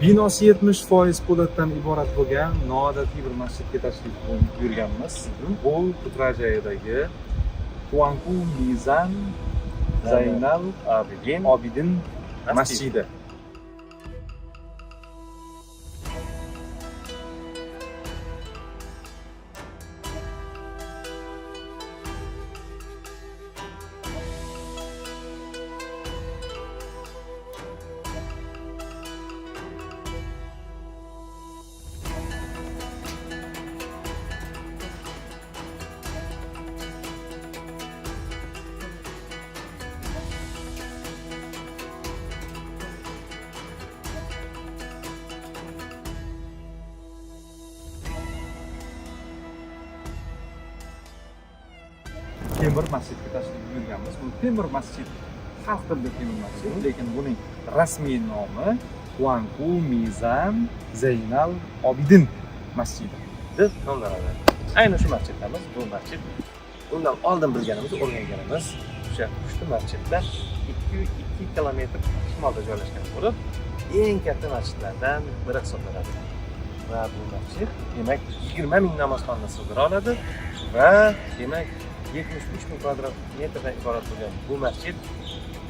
Binosi 70% po'latdan iborat bo'lgan noodatiy bir masjidga tashrif buyurganmiz. Bu Putrajayadagi Tuanku Mizan Zaynal Obidin masjidi. Temir masjidga tashrif buyurganmiz. Bu temir masjid, xalq tilida temir masjid, lekin buning rasmiy nomi Tuanku Mizan Zaynal Obidin masjidi deb nomlanadi. Ayni shu masjiddamiz. Bu masjid undan oldin bilganimiz, o'rganganimiz o'sha uchta masjiddan 2 kilometr shimolda joylashgan bo'lib, eng katta masjidlardan biri hisoblanadi. Va bu masjid demak 20 ming namozxonni sig'dira oladi va demak 73 ming kvadrat metrdan iborat bo'lgan bu masjid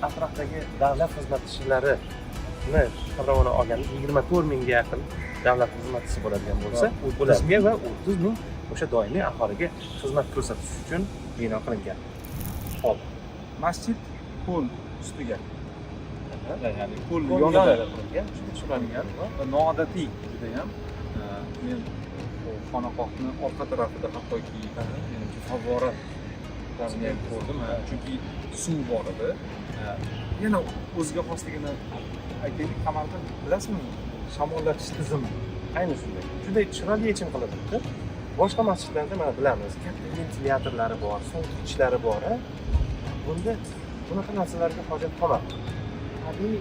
atrofdagi davlat xizmatchilarini qamrovini olganda 24 mingga yaqin davlat xizmatchisi bo'ladigan bo'lsa, ularga va 30 ming o'sha doimiy aholiga xizmat ko'rsatish uchun bino qilingan. Hop, masjid ko'l ustiga, ya'ni ko'l yonida yonida qilingan, tushunadigan va noodatiy juda ham. Men xonaqohni orqa tarafida hattoki menimcha favvora ta'minni ham ko'rdim. Chunki suv bor edi. Yana o'ziga xosligini aytaylik, Samarqand bilasizmi? Shamollatish tizimi. ayni shunday. Juda chiroyli yechim qilindi. Boshqa masjidlarda mana bilamiz, katta ventilyatorlari bor, sovutgichlari bor. Bunda bunaqa narsalarga hojat qolmadi. Tabiiy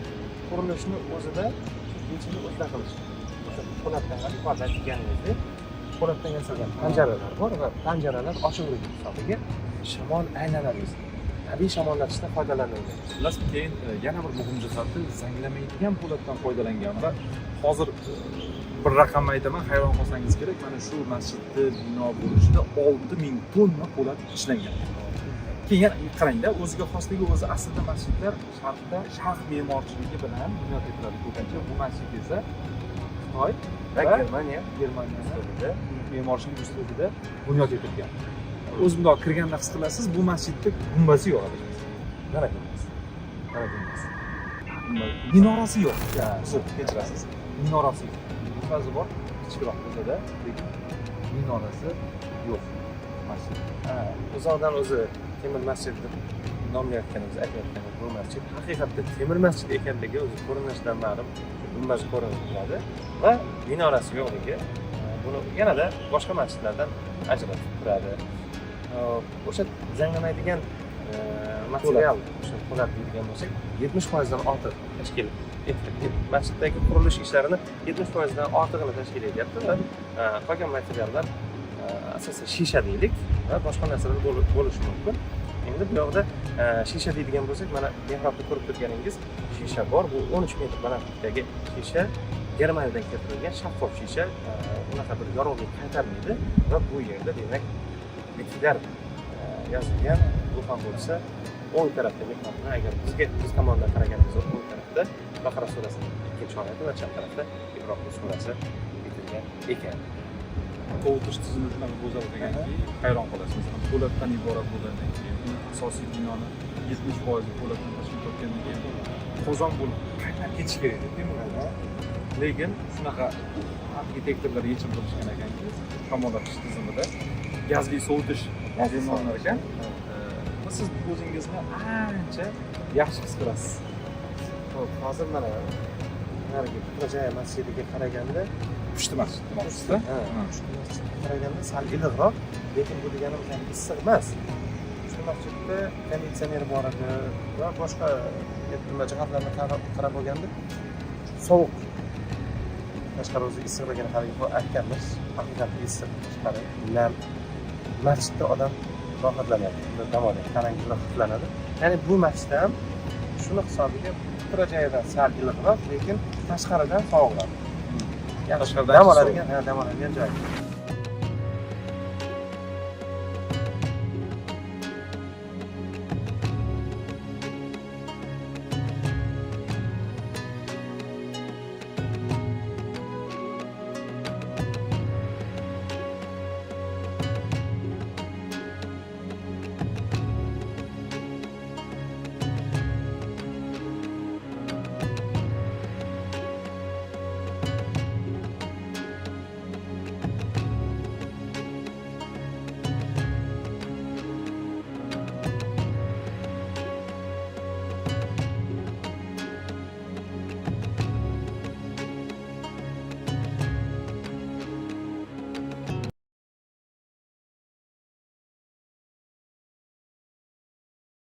qurilishni o'zida yechimni o'zida qilish. O'sha po'latdan ifoda etganingizdek, po'latdan yasalgan panjaralar bor va panjaralar ochiq hisobiga shamol aylanadi. Tabiiy shamollatishdan foydalanilgan. Xullas, keyin yana bir muhim jihati zanglamaydigan po'latdan foydalangan va hozir bir raqamni aytaman, hayron qolsangiz kerak. Mana shu masjidni bino bo'lishida 6000 tonna po'lat ishlangan. Keyin yana qarangda, o'ziga xosligi o'zi aslida masjidlar sharqda sharq me'morchiligi bilan bunyod etiladi ko'pincha. Bu masjid esa Xitoy va Germaniya uslubida me'morchilik uslubida bunyod etilgan. O'z bundoq kirganda his qilasiz, bu masjidda gumbazi yo'q. nima deymiz? Minorasi yo'q. Kechirasiz. Minorasi yo'q. Gumbazi bor, kichikroq bo'lsa-da, lekin minorasi yo'q masjid. Uzoqdan o'zi temir masjid deb nomlayotganimiz, aytayotganimiz bu masjid haqiqatda temir masjid ekanligi o'zi ko'rinishidan ma'lum. Gumbaz ko'rinib turadi va minorasi yo'qligi buni yanada boshqa masjidlardan ajratib turadi. O'sha zanglamaydigan material, o'sha po'lat deydigan bo'lsak, 70% dan ortiq tashkil etdi. Masjiddagi qurilish ishlarini 70% dan ortig'ini tashkil etyapti va qolgan materiallar asosan shisha deylik va boshqa narsalar bo'lishi mumkin. Endi bu yoqda shisha deydigan bo'lsak, mana mehrobda ko'rib turganingiz shisha bor. Bu 13 metr balandlikdagi shisha, Germaniyadan keltirilgan shaffof shisha, unaqa bir yorug'lik qaytarmaydi va bu yerda demak likvidar yozilgan. Bu ham bo'lsa o'ng tarafda mehrobni, agar biz tomondan qaraganimizda o'ng tarafda Baqara surasining 2-oyati va chap tarafda Ibrohim surasi bitilgan ekan. Sovutish tizimi shunaqa go'zal ekanki, hayron qolasiz. Masalan, po'latdan iborat bo'lgandan keyin, asosiy binoni 70% po'latdan tashkil topgandan keyin qozon bo'lib qaynab ketishi kerak edi, temir. Lekin shunaqa arxitektorlar yechim qilishgan ekanki, shamollatish tizimida gazli sovutish nomlanar ekan. Siz o'zingizni ancha yaxshi his qilasiz. Hozir mana narigi Putrajaya masjidiga qaraganda Pushti masjid demoqchisiz-da? Qaraganda sal iliqroq, lekin bu degani issiq emas. Shu masjidda konditsioner bor edi va boshqa nima jihatlarni qarab olganda sovuq. Tashqari o'zi issiqligini aytganmiz, haqiqatda issiq tashqari. Nam masjidda odam rohatlanyapti, dam olyapti, tanangiz rohatlanadi. Ya'ni bu masjid ham shuni hisobiga Putrajayadan sal iliqroq, lekin tashqaridan sovuqladi. Yaxshi Tashqaridan dam oladigan joy.